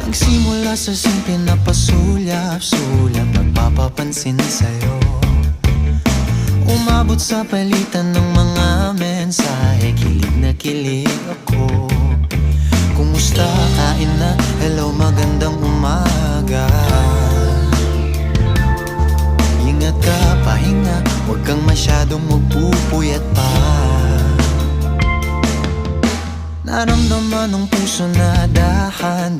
Nagsimula sa simple na pasulyap-sulyap, nagpapapansin sa'yo. Umabot sa palitan ng mga mensahe, kilig na kilig ako. Kumusta, kain na, hello, magandang umaga. Ingat ka, pahinga, huwag kang masyadong magpupuyat pa. Naramdaman ng puso na dahan